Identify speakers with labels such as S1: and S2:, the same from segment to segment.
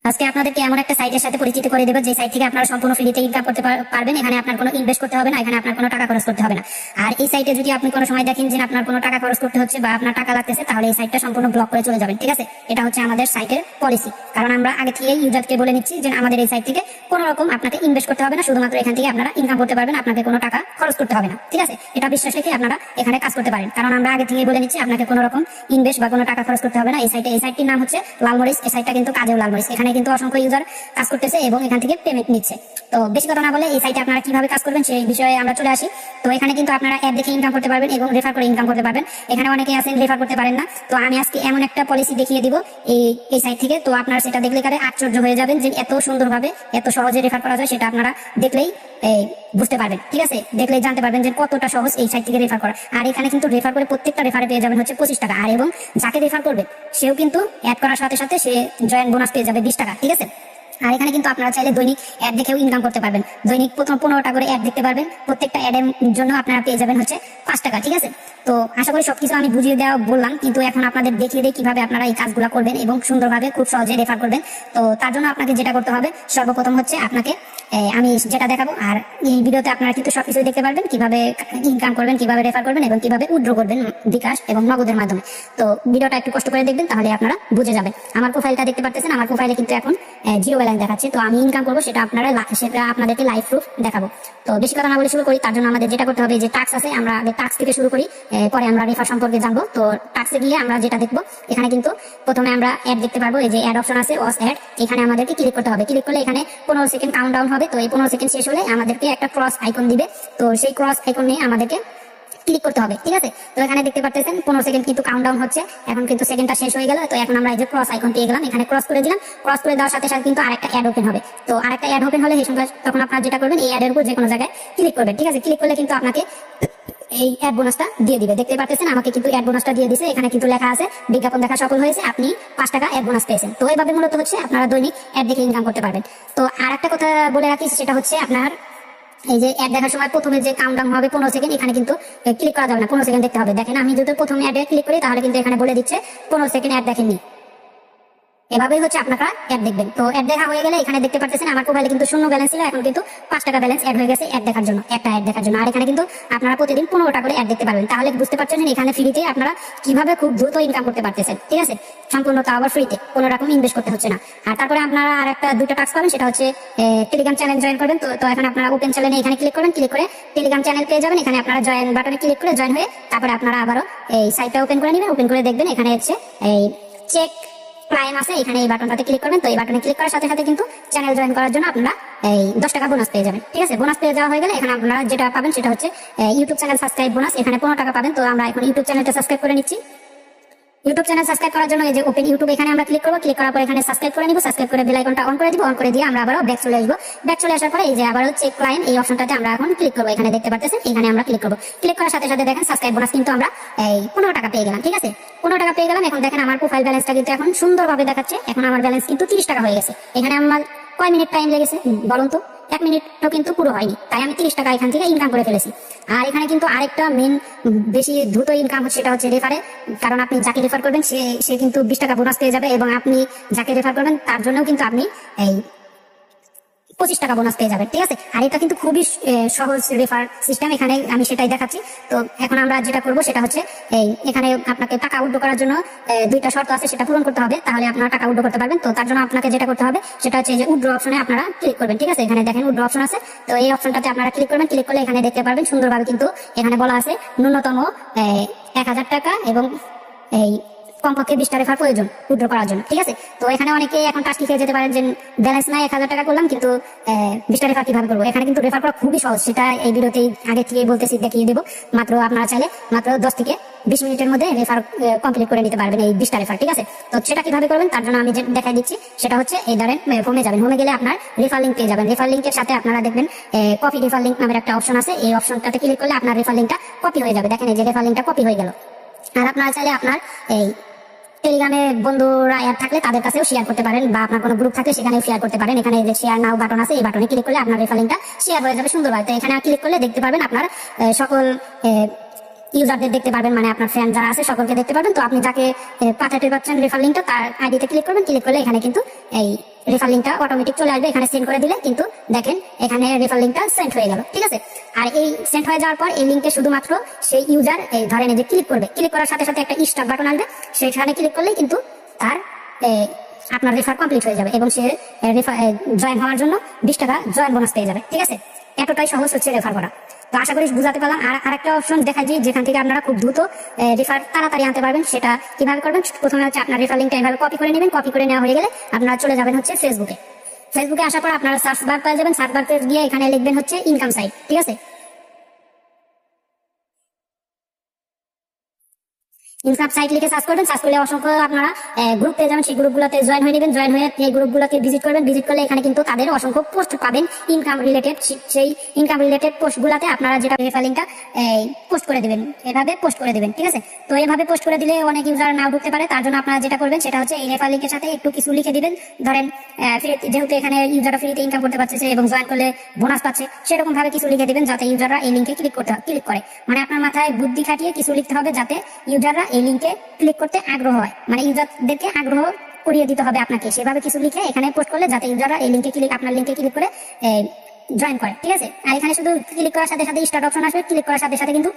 S1: আজকে আপনাদেরকে এমন একটা সাইটের সাথে পরিচিত করে দেবো যে সাইট থেকে আপনারা সম্পূর্ণ ফ্রিতে ইনকাম করতে পারবেন। এখানে আপনার কোনো ইনভেস্ট করতে হবে না, এখানে আপনার কোনো টাকা খরচ করতে হবে না। আর এই সাইটে যদি আপনি কোনো সময় দেখেন যে আপনার কোনো টাকা খরচ করতে হচ্ছে বা আপনার টাকা লাগতেছে, তাহলে এই সাইটটা সম্পূর্ণ ব্লক করে চলে যাবেন। ঠিক আছে, এটা হচ্ছে আমাদের সাইটের পলিসি। কারণ আমরা আগে থেকে ইউজারকে বলে নিচ্ছি যে আমাদের এই সাইট থেকে কোনো রকম আপনাকে ইনভেস্ট করতে হবে না, শুধুমাত্র এখান থেকে আপনারা ইনকাম করতে পারবেন, আপনাকে কোনো টাকা খরচ করতে হবে না। ঠিক আছে, এটা বিশ্বাস রেখে আপনারা এখানে কাজ করতে পারেন। কারণ আমরা আগে থেকে বলে নিচ্ছি আপনাকে কোনো রকম ইনভেস্ট বা কোনো টাকা খরচ করতে হবে না। এই সাইটটির নাম হচ্ছে লালমরিচ। এই সাইটটা কিন্তু কাজেও লালমরিচ। এখানে কিন্তু অসংখ্য ইউজার কাজ করতেছে এবং এখান থেকে পেমেন্ট নিচ্ছে। তো বেশি কথা না বলে এই সাইটে আপনারা কিভাবে কাজ করবেন সেই বিষয়ে আমরা চলে আসি। তো এখানে কিন্তু আপনারা অ্যাড দেখে ইনকাম করতে পারবেন এবং রেফার করে ইনকাম করতে পারবেন। এখানে অনেকে আছেন রেফার করতে পারেন না, তো আমি আজকে এমন একটা পলিসি দেখিয়ে দিব এই সাইট থেকে। তো আপনারা সেটা দেখলে কারে আশ্চর্য হয়ে যাবেন যে এত সুন্দরভাবে এত সহজে রেফার করা যায়, সেটা আপনারা দেখলেই বুঝতে পারবেন। ঠিক আছে, দেখলেই জানতে পারবেন যে কতটা সহজ এই সাইট থেকে রেফার করা। আর এখানে কিন্তু রেফার করে প্রত্যেকটা রেফারে পেয়ে যাবেন হচ্ছে 25 টাকা। আর এবং যাকে রেফার করবে সেও কিন্তু অ্যাড করার সাথে সাথে সে জয়েন বোনাস পেয়ে যাবে 20 টাকা। ঠিক আছে, আর এখানে কিন্তু আপনারা চাইলে দৈনিক অ্যাড দেখেও ইনকাম করতে পারবেন। দৈনিক প্রথম 15টা করে অ্যাড দেখতে পারবেন। প্রত্যেকটা অ্যাডের জন্য আপনারা পেয়ে যাবেন হচ্ছে 5 টাকা। ঠিক আছে, তো আশা করি সবকিছু আমি বুঝিয়ে দেওয়া বললাম, কিন্তু এখন আপনাদের দেখিয়ে দিই কিভাবে আপনারা এই কাজগুলো করবেন এবং সুন্দরভাবে খুব সহজে রেফার করবেন। তো তার জন্য আপনাকে যেটা করতে হবে, সর্বপ্রথম হচ্ছে আপনাকে আমি যেটা দেখাবো, আর এই ভিডিওতে আপনারা কিন্তু সবকিছু দেখতে পারবেন, কিভাবে ইনকাম করবেন, কিভাবে রেফার করবেন এবং কিভাবে উইথড্র করবেন বিকাশ এবং নগদের মাধ্যমে। তো ভিডিওটা একটু কষ্ট করে দেখবেন, তাহলে আপনারা বুঝে যাবেন। আমার প্রোফাইলটা দেখতে পাচ্ছেন, আমার প্রোফাইলে কিন্তু এখন 0 ব্যালেন্স দেখাচ্ছে। তো আমি ইনকাম করবো সেটা আপনাদেরকে লাইভ প্রুফ দেখাবো। তো বেশি কথা না বলে শুরু করি। তার জন্য আমাদের যেটা করতে হবে, যে টাস্ক আছে, আমরা আগে টাস্ক থেকে শুরু করি, পরে আমরা রেফার সম্পর্কে জানবো। তো টাস্কে গিয়ে আমরা যেটা দেখবো, এখানে কিন্তু প্রথমে আমরা অ্যাড দেখতে পারবো। এই যে অ্যাড অপশন আছে, ওয়াচ অ্যাড, এখানে আমাদেরকে ক্লিক করতে হবে। ক্লিক করলে এখানে 15 সেকেন্ড কাউন্ট ডাউন হবে। তো এই 15 সেকেন্ড শেষ হলে আমাদেরকে একটা ক্রস আইকন দিবে। তো সেই ক্রস আইকন নিয়ে আমাদেরকে ক্লিক করতে হবে। ঠিক আছে, তো এখানে দেখতে পাচ্ছেন 15 সেকেন্ড কিন্তু কাউন্টডাউন হচ্ছে। এখন কিন্তু সেকেন্ডটা শেষ হয়ে গেল। তো এখন আমরা এই যে ক্রস আইকন পেয়ে গেলাম, এখানে ক্রস করে দিলাম। ক্রস করে দেওয়ার সাথে সাথে কিন্তু আরেকটা অ্যাড ওপেন হবে। তো আরেকটা অ্যাড ওপেন হলে এই সঙ্গে তখন আপনারা যেটা করবেন, এই অ্যাডের উপর যে কোনো জায়গায় ক্লিক করবেন। ঠিক আছে, ক্লিক করলে কিন্তু আপনাকে এই অ্যাড বোনাসটা দিয়ে দিবে। দেখতে পাচ্ছেন আমাকে কিন্তু অ্যাড বোনাসটা দিয়ে দিছে। এখানে কিন্তু লেখা আছে বিজ্ঞাপন দেখা সফল হয়েছে, আপনি 5 টাকা অ্যাড বোনাস পেয়েছেন। তো এইভাবে মূলত হচ্ছে আপনারা দৈনিক অ্যাড দেখে ইনকাম করতে পারবেন। তো আর একটা কথা বলে রাখি, সেটা হচ্ছে আপনার এই যে অ্যাড দেখার সময় প্রথমে যে কাউন্টডাউন হবে 15 সেকেন্ড, এখানে কিন্তু ক্লিক করা যাবে না, 15 সেকেন্ড দেখতে হবে। দেখেন আমি যদি প্রথমে অ্যাডে ক্লিক করি, তাহলে কিন্তু এখানে বলে দিচ্ছে 15 সেকেন্ড অ্যাড দেখেননি। এভাবেই হচ্ছে আপনারা অ্যাড দেখবেন। তো অ্যাড দেখা হয়ে গেলে এখানে দেখতে পাচ্ছেন আমার প্রোফাইলে কিন্তু 0 ব্যালেন্স ছিল, এখন কিন্তু 5 টাকা ব্যালেন্স অ্যাড হয়ে গেছে অ্যাড দেখার জন্য, একটা অ্যাড দেখার জন্য। আর এখানে কিন্তু আপনারা প্রতিদিন 15টা করে অ্যাড দেখতে পারবেন। তাহলে বুঝতে পারছেন এখানে ফ্রিতে আপনারা কিভাবে খুব দ্রুত ইনকাম করতে পারতেছেন। ঠিক আছে, সম্পূর্ণ তাও আবার ফ্রিতে, কোনো রকম ইনভেস্ট করতে হচ্ছে না। আর তারপরে আপনারা আর একটা 2টা টাস্ক পাবেন, সেটা হচ্ছে টেলিগ্রাম চ্যানেল জয়েন করবেন। তো এখন আপনারা ওপেন চ্যানেলে এখানে ক্লিক করবেন। ক্লিক করে টেলিগ্রাম চ্যানেল পেয়ে যাবেন। এখানে আপনারা জয়েন বাটনে ক্লিক করে জয়েন হয়ে তারপরে আপনারা আবারও এই সাইটটা ওপেন করে নেবেন। ওপেন করে দেখবেন এখানে হচ্ছে এই চেক ক্লাইম আছে, এখানে এই বাটনটাতে ক্লিক করবেন। তো এই বাটনে ক্লিক করার সাথে সাথে কিন্তু চ্যানেল জয়েন করার জন্য আপনারা এই 10 টাকা বোনাস পেয়ে যাবেন। ঠিক আছে, বোনাস পেয়ে যাওয়া হয়ে গেলে এখানে আপনারা যেটা পাবেন সেটা হচ্ছে ইউটিউব চ্যানেল সাবস্ক্রাইব বোনাস। এখানে 15 টাকা পাবেন। তো আমরা এখন ইউটিউব চ্যানেলটা সাবস্ক্রাইব করে নিচ্ছি। ইউটিউব চ্যানেল সাবস্ক্রাইব করার জন্য এই যে ওপেন ইউটিউব, এখানে আমরা ক্লিক করবো। ক্লিক করার পর এখানে সাবস্ক্রাইব করে নিব। সাবস্ক্রাইব করে বেল আইকনটা অন করে দিব। অন করে দিয়ে আমরা আবারও ব্যাক চলে আসবো। ব্যাক চলে আসার পরে এই যে আবারও চেক ক্লাইম, এই অপশনটাতে আমরা এখন ক্লিক করবো। এখানে দেখতে পাচ্ছেন, এখানে আমরা ক্লিক করবো। ক্লিক করার সাথে সাথে দেখেন সাবস্ক্রাইব বোনাস কিন্তু আমরা এই 15 টাকা পেয়ে গেলাম। ঠিক আছে, 15 টাকা পেয়ে গেলাম। এখন দেখেন আমার প্রোফাইল ব্যালেন্সটা কিন্তু এখন সুন্দরভাবে দেখাচ্ছে। এখন আমার ব্যালেন্স কিন্তু 30 টাকা হয়ে গেছে। এখানে আমার কয় মিনিট টাইম লেগেছে বলুন তো? 1 মিনিটও কিন্তু পুরো হয়নি, তাই আমি 30 টাকা এখান থেকে ইনকাম করে ফেলেছি। আর এখানে কিন্তু আরেকটা মেন বেশি দ্রুত ইনকাম হচ্ছে, সেটা হচ্ছে রেফারে। কারণ আপনি যাকে রেফার করবেন সে কিন্তু 20 টাকা বোনাস পেয়ে যাবে, এবং আপনি যাকে রেফার করবেন তার জন্য কিন্তু আপনি এই 25 টাকা বোনাস পেয়ে যাবেন। ঠিক আছে, আর এটা কিন্তু খুবই সহজ রেফার সিস্টেম। এখানে আমি সেটাই দেখাচ্ছি। তো এখন আমরা যেটা করবো সেটা হচ্ছে এখানে আপনাকে টাকা উইথড্র করার জন্য 2টা শর্ত আছে, সেটা পূরণ করতে হবে, তাহলে আপনারা টাকা উইথড্র করতে পারবেন। তো তার জন্য আপনাকে যেটা করতে হবে সেটা হচ্ছে যে উইথড্র অপশনে আপনারা ক্লিক করবেন। ঠিক আছে, এখানে দেখেন উইথড্র অপশন আছে। তো এই অপশনটাতে আপনারা ক্লিক করবেন। ক্লিক করলে এখানে দেখতে পারবেন সুন্দরভাবে কিন্তু এখানে বলা আছে ন্যূনতম 1000 টাকা এবং এই কমপক্ষে 20টা রেফার প্রয়োজন উইথড্র করার জন্য। ঠিক আছে, তো এখানে অনেকে এখন টাস্কি খেয়ে যেতে পারেন যে ব্যালেন্স নাই, 1000 টাকা করলাম কিন্তু 20টা রেফার কিভাবে করবো। এখানে কিন্তু রেফার করা খুবই সহজ, সেটা এই ভিডিওতেই আগে থেকে বলতেছি, দেখিয়ে দেবো। মাত্র আপনারা চাইলে মাত্র 10 থেকে 20 মিনিটের মধ্যে রেফার কমপ্লিট করে নিতে পারবেন এই 20টা রেফার। ঠিক আছে, তো সেটা কিভাবে করবেন তার জন্য আমি যে দেখাই দিচ্ছি, সেটা হচ্ছে এই ধরেন হোমে যাবেন। হোমে গেলে আপনার রেফার লিঙ্ক পেয়ে যাবেন। রেফার লিঙ্কের সাথে আপনারা দেখবেন কপি রেফার লিঙ্ক নামের একটা অপশন আছে। এই অপশনটাতে ক্লিক করলে আপনার রেফার লিঙ্কটা কপি হয়ে যাবে। দেখেন এই যে রেফার লিঙ্কটা কপি হয়ে গেল। আর আপনারা চাইলে আপনার এই টেলিগ্রামে বন্ধুরা অ্যাড থাকলে তাদের কাছেও শেয়ার করতে পারেন, বা আপনার কোনো গ্রুপ থাকলে সেখানেও শেয়ার করতে পারেন। এখানে যে শেয়ার নাও বাটন আছে, এই বাটনে ক্লিক করলে আপনার রেফার লিঙ্কটা শেয়ার হয়ে যাবে সুন্দরভাবে। তো এখানে ক্লিক করলে দেখতে পারবেন আপনার সকল ইউজারদের দেখতে পারবেন, মানে আপনার ফ্রেন্ড যারা আছে সকলকে দেখতে পারবেন। তো আপনি যাকে পাঠাতে পারছেন রেফার লিঙ্কটা, তার আইডিতে ক্লিক করবেন। ক্লিক করলে এখানে কিন্তু এই রেফার লিঙ্কটা অটোমেটিক চলে আসবে, এখানে সেন্ড করে দিলে কিন্তু দেখেন এখানে রেফার লিঙ্কটা সেন্ড হয়ে গেল। ঠিক আছে, আর এই সেন্ড হয়ে যাওয়ার পর এই লিঙ্কে শুধুমাত্র সেই ইউজার ধরেন এই যে ক্লিক করবে, ক্লিক করার সাথে সাথে একটা স্টার্ট বাটন আসবে, সেখানে ক্লিক করলেই কিন্তু তার আপনার রেফার কমপ্লিট হয়ে যাবে এবং সে জয়েন হওয়ার জন্য 20 টাকা জয়েন বোনাস পেয়ে যাবে। ঠিক আছে, এতটাই সহজ হচ্ছে রেফার করা। তো আশা করি বুঝাতে পারলাম। আর আরেকটা অপশন দেখাই যে যেখান থেকে আপনারা খুব দ্রুত রেফার তাড়াতাড়ি আনতে পারবেন, সেটা কিভাবে করবেন। প্রথমে হচ্ছে আপনার রেফার লিঙ্কটা এভাবে কপি করে নেবেন, কপি করে নেওয়া হয়ে গেলে আপনারা চলে যাবেন হচ্ছে ফেসবুকে আসার পর আপনারা সার্চ বার পেয়ে যাবেন, সার্চ বারে গিয়ে এখানে লিখবেন হচ্ছে ইনকাম সাইট। ঠিক আছে, ইনকাম সাইট লিখে সার্চ করবেন, সার্চ করলে অসংখ্য আপনারা গ্রুপ পেয়ে যাবেন, সেই গ্রুপগুলোতে জয়েন হয়ে নেবেন, জয়েন হয়ে এই গ্রুপগুলোতে ভিজিট করবেন, ভিজিট করলে এখানে কিন্তু তাদের অসংখ্য পোস্ট পাবেন ইনকাম রিলেটেড। সেই ইনকাম রিলেটেড পোস্টগুলোতে আপনারা যেটা রেফার লিঙ্কটা পোস্ট করে দিবেন, এভাবে পোস্ট করে দিবেন। ঠিক আছে, তো এভাবে পোস্ট করে দিলে অনেক ইউজার নাও ঢুকতে পারে, তার জন্য আপনারা যেটা করবেন সেটা হচ্ছে এই রেফার লিঙ্কের সাথে একটু কিছু লিখে দিবেন। ধরেন যেহেতু এখানে ইউজাররা ফ্রিতে ইনকাম করতে পারছে এবং জয়েন করলে বোনাস পাচ্ছে, সেরকম ভাবে কিছু লিখে দিবেন যাতে ইউজাররা এই লিঙ্কে ক্লিক করে। মানে আপনার মাথায় বুদ্ধি খাটিয়ে কিছু লিখতে হবে যাতে ইউজাররা এই লিঙ্কে ক্লিক করতে আগ্রহ হয়, মানে ইউজারদেরকে আগ্রহ করিয়ে দিতে হবে আপনাকে। সেভাবে কিছু লিখে এখানে পোস্ট করলে যাতে ইউজাররা এই লিঙ্কে আপনার লিঙ্কে ক্লিক করে জয়েন করে। ঠিক আছে, আর এখানে শুধু ক্লিক করার সাথে সাথে স্টার্ট অপশন আসবে, ক্লিক করার সাথে সাথে কিন্তু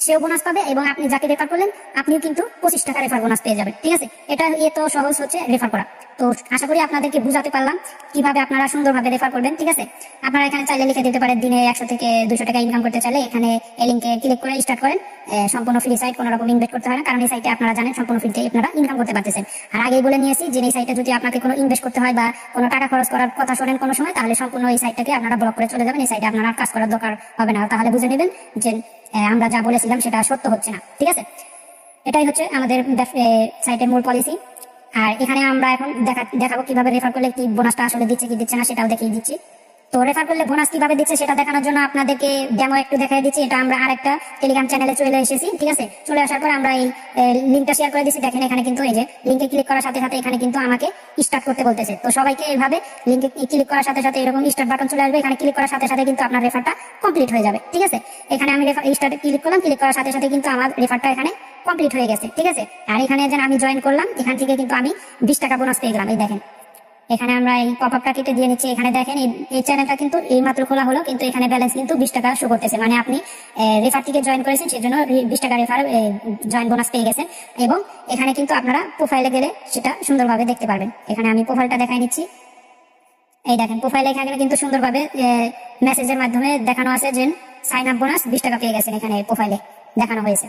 S1: সেও বোনাস পাবে এবং আপনি যাকে রেফার করলেন আপনিও কিন্তু 25 টাকা রেফার বোনাস পেয়ে যাবেন। ঠিক আছে, এটা এত সহজ হচ্ছে রেফার করা। তো আশা করি আপনাদেরকে বুঝাতে পারলাম কিভাবে আপনারা সুন্দরভাবে রেফার করবেন। ঠিক আছে, আপনারা এখানে চাইলে লিখে দিতে পারেন দিনে 100 থেকে 200 টাকা ইনকাম করতে চাইলে এখানে এই লিঙ্কে ক্লিক করে স্টার্ট করেন। সম্পূর্ণ ফ্রি সাইট, কোনো রকম ইনভেস্ট করতে হয় না, কারণ এই সাইটে আপনারা জানেন সম্পূর্ণ ফ্রিতে আপনারা ইনকাম করতে পারতেছেন। আর আগেই বলে নিয়েছি যে এই সাইটে যদি আপনাকে কোনো ইনভেস্ট করতে হয় বা কোনো টাকা খরচ করার কথা শোনেন কোনো সময়, তাহলে সম্পূর্ণ এই সাইটটাকে আপনারা ব্লক করে চলে যাবেন। এই সাইটে আপনারা কাজ করার দরকার হবে না, তাহলে বুঝে নেবেন যে আমরা যা বলেছিলাম সেটা সত্য হচ্ছে না। ঠিক আছে, এটাই হচ্ছে আমাদের সাইটের মূল পলিসি। আর এখানে আমরা এখন দেখাবো কিভাবে রেফার করলে কি বোনাসটা আসলে দিচ্ছে কি দিচ্ছে না সেটাও দেখিয়ে দিচ্ছি। তো রেফার করলে বোনাস কিভাবে দিচ্ছে সেটা দেখানোর জন্য আপনাদেরকে ডেমো একটু দেখাই দিচ্ছি। এটা আমরা আরেকটা টেলিগ্রাম চ্যানেলে চলে এসেছি। ঠিক আছে, চলে আসার পর আমরা এই লিঙ্কটা শেয়ার করে দিচ্ছি। দেখেন এখানে কিন্তু এই যে লিঙ্কে ক্লিক করার সাথে সাথে এখানে কিন্তু আমাকে স্টার্ট করতে বলতেছে। তো সবাইকে এইভাবে লিঙ্কে ক্লিক করার সাথে সাথে এরকম স্টার্ট বাটন চলে আসবে, এখানে ক্লিক করার সাথে সাথে কিন্তু আপনার রেফারটা কমপ্লিট হয়ে যাবে। ঠিক আছে, এখানে আমি স্টার্টে ক্লিক করলাম, ক্লিক করার সাথে সাথে কিন্তু আমার রেফারটা এখানে কমপ্লিট হয়ে গেছে। ঠিক আছে, আর এখানে যেন আমি জয়েন করলাম, এখান থেকে কিন্তু আমি 20 টাকা বোনাস পেয়ে গেলাম। এই দেখেন এখানে আমরা এই পপ আপটা কেটে দিয়ে নিচ্ছি। এখানে দেখেন এই চ্যানেলটা কিন্তু এই মাত্র খোলা হলো, কিন্তু এখানে ব্যালেন্স কিন্তু 20 টাকা শো করতেছে, মানে আপনি রেফার থেকে জয়েন করেছেন সেজন্য 20 টাকা রেফার জয়েন বোনাস পেয়ে গেছেন। এবং এখানে কিন্তু আপনারা প্রোফাইলে গেলে সেটা সুন্দরভাবে দেখতে পারবেন। এখানে আমি প্রোফাইলটা দেখাই নিচ্ছি। এই দেখেন প্রোফাইলে এখানে কিন্তু সুন্দরভাবে মেসেজের মাধ্যমে দেখানো আছে যে সাইন আপ বোনাস 20 টাকা পেয়ে গেছেন, এখানে প্রোফাইলে দেখানো হয়েছে।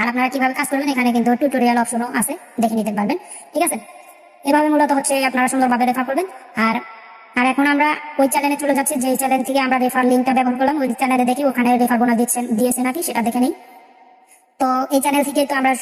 S1: আর আপনারা কিভাবে কাজ করবেন এখানে কিন্তু টিউটোরিয়াল অপশনও আছে, দেখে নিতে পারবেন। ঠিক আছে, এভাবে মূলত হচ্ছে আপনারা সুন্দরভাবে রেফার করবেন। আর এখন আমরা ওই চ্যানেলে চলে যাচ্ছি, যে চ্যানেল থেকে আমরা রেফার লিঙ্কটা ব্যবহার করলাম, ওই চ্যানেলে দেখি ওখানে রেফার বোনাস দিয়েছে নাকি সেটা দেখে নেই। তো এই চ্যানেল থেকে তো আমরা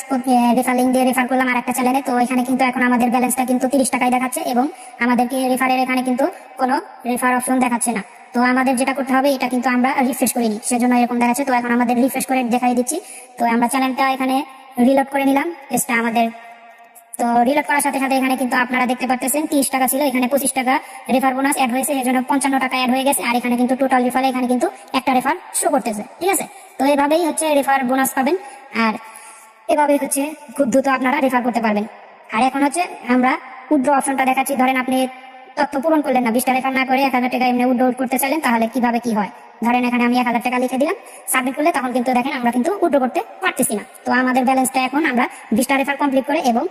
S1: রেফার লিঙ্ক দিয়ে রেফার করলাম আর একটা চ্যানেলে। তো এখানে কিন্তু এখন আমাদের ব্যালেন্সটা কিন্তু 30 টাকায় দেখাচ্ছে এবং আমাদেরকে রেফারের এখানে কিন্তু কোনো রেফার অপশন দেখাচ্ছে না। তো আমাদের যেটা করতে হবে, এটা কিন্তু আমরা রিফ্রেশ করিনি সেজন্য এরকম দেখাচ্ছে। তো এখন আমাদের রিফ্রেশ করে দেখাই দিচ্ছি। তো আমরা চ্যানেলটা এখানে রিলোড করে নিলাম, পেজটা আমাদের। তো রিলোড করার সাথে সাথে এখানে কিন্তু আপনারা দেখতে পাচ্ছেন 30 টাকা ছিল, এখানে 25 টাকা রেফার বোনাস অ্যাড হয়েছে, এর জন্য 55 টাকা অ্যাড হয়ে গেছে। আর এখানে কিন্তু টোটাল রেফারে এখানে কিন্তু একটা রেফার শো করতেছে। ঠিক আছে, তো এভাবেই হচ্ছে রেফার বোনাস পাবেন আর এভাবেই হচ্ছে খুব দ্রুত আপনারা রেফার করতে পারবেন। আর এখন হচ্ছে আমরা উইথড্র অপশনটা দেখাচ্ছি। ধরেন আপনি তথ্য পূরণ করলেন না, 20 টাকা রেফার না করে 1000 টাকা এমনি উইথড্র করতে চাইলেন, তাহলে কিভাবে কি হয়। ধরেন এখানে আমি 1000 টাকা লিখে দিলাম, সাবমিট করলে তখন কিন্তু দেখেন আমরা কিন্তু উইথড্র করতে পারতেছি না। তো আমাদের ব্যালেন্সটা এখন আমরা 20 টা রেফার কমপ্লিট করে এবং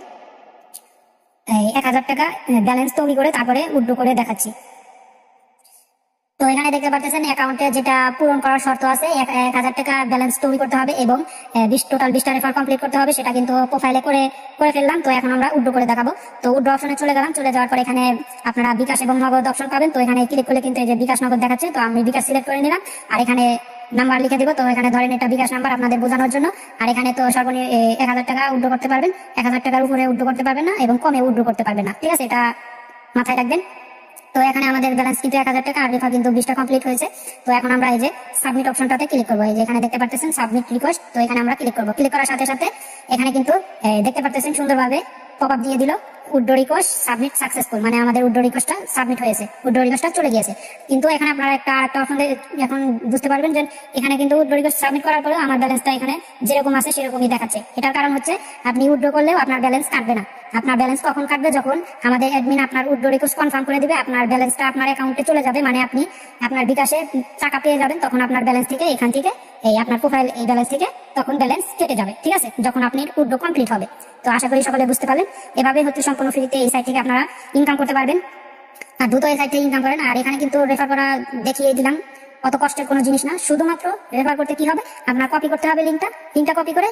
S1: 1000 টাকা ব্যালেন্স তৈরি করে তারপরে উইথড্র করে দেখাচ্ছি। তো এখানে দেখতে পাচ্ছেন অ্যাকাউন্টে যেটা পূরণ করার শর্ত আছে, 1000 টাকা ব্যালেন্স তৈরি করতে হবে এবং টোটাল 20 টা রেফার কমপ্লিট করতে হবে, সেটা কিন্তু প্রোফাইলে করে ফেললাম। তো এখন আমরা উইথড্র করে দেখাবো। তো উইথড্র অপশনে চলে গেলাম, চলে যাওয়ার পর এখানে আপনারা বিকাশ এবং নগদ অপশন পাবেন। তো এখানে ক্লিক করলে কিন্তু এই যে বিকাশ নগদ দেখাচ্ছে, তো আমি বিকাশ সিলেক্ট করে নিলাম আর এখানে নাম্বার লিখে দিব। তো এখানে ধরেন এটা বিকাশ নাম্বার আপনাদের বোঝানোর জন্য। আর এখানে তো সর্বনিম্ন 1000 টাকা উইথড্র করতে পারবেন, 1000 টাকার উপরে উইথড্র করতে পারবেন না এবং কমে উইথড্র করতে পারবেন না। ঠিক আছে, এটা মাথায় রাখবেন। তো এখানে আমাদের ব্যালেন্স কিন্তু 1000 টাকা আর রেফার কিন্তু 20 টা কমপ্লিট হয়েছে। তো এখন আমরা এই যে সাবমিট অপশনটাতে ক্লিক করবো। এই যে এখানে দেখতে পাচ্ছেন সাবমিট রিকোয়েস্ট, তো এখানে আমরা ক্লিক করবো। ক্লিক করার সাথে সাথে এখানে কিন্তু দেখতে পাচ্ছেন সুন্দরভাবে পপ আপ দিয়ে দিল উইথড্র রিকোয়েস্ট সাবমিট সাকসেসফুল, মানে আমাদের উইথড্র রিকোয়েস্টটা সাবমিট হয়েছে, উইথড্র রিকোয়েস্টটা চলে গিয়েছে। কিন্তু এখানে আপনারা আরেকটা অপশন এখন বুঝতে পারবেন যে এখানে কিন্তু উইথড্র রিকোয়েস্ট সাবমিট করার পরেও আমার ব্যালেন্সটা এখানে যেরকম আছে সেরকমই দেখাচ্ছে। এটার কারণ হচ্ছে আপনি উইথড্র করলেও আপনার ব্যালেন্স কাটবে না। আপনার ব্যালেন্স কখন কাটবে? যখন আমাদের অ্যাডমিন আপনার উইথড্র রিকোয়েস্ট কনফার্ম করে দিবে, আপনার ব্যালেন্সটা আপনার অ্যাকাউন্টে চলে যাবে, মানে আপনি আপনার বিকাশে টাকা পেয়ে যাবেন, তখন আপনার ব্যালেন্স থেকে এখান থেকে এই আপনার প্রোফাইল এই ব্যালেন্স থেকে তখন ব্যালেন্স কেটে যাবে, ঠিক আছে, যখন আপনি উইথড্র কমপ্লিট হবে। তো আশা করি সকলে বুঝতে পারলেন। এভাবে হচ্ছে সম্পূর্ণ ফ্রিতে এই সাইট থেকে আপনারা ইনকাম করতে পারবেন, আর দ্রুত এই সাইট থেকে ইনকাম করেন। আর এখানে কিন্তু রেফার করা দেখিয়ে দিলাম, অত কষ্টের কোনো জিনিস না। শুধুমাত্র রেফার করতে কি হবে, আপনার কপি করতে হবে লিঙ্কটা কপি করে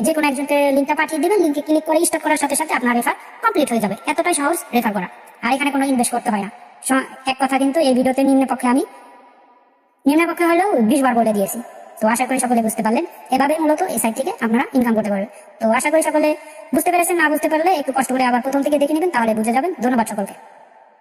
S1: যে কোনো একজনকে লিঙ্কটা পাঠিয়ে দিবেন, লিঙ্কে ক্লিক করে স্টার্ট করার সাথে সাথে আপনার রেফার কমপ্লিট হয়ে যাবে। এতটাই সহজ রেফার করা, আর এখানে কোনো ইনভেস্ট করতে হয় না। এক কথা কিন্তু এই ভিডিওতে নিম্নপক্ষে হলেও 20 বার বলে দিয়েছি। তো আশা করি সকলে বুঝতে পারলেন। এভাবে মূলত এই সাইট থেকে আপনারা ইনকাম করতে পারবেন। তো আশা করি সকলে বুঝতে পেরেছেন, না বুঝতে পারলে একটু কষ্ট করে আবার প্রথম থেকে দেখে নেবেন, তাহলে বুঝে যাবেন। ধন্যবাদ সকলকে।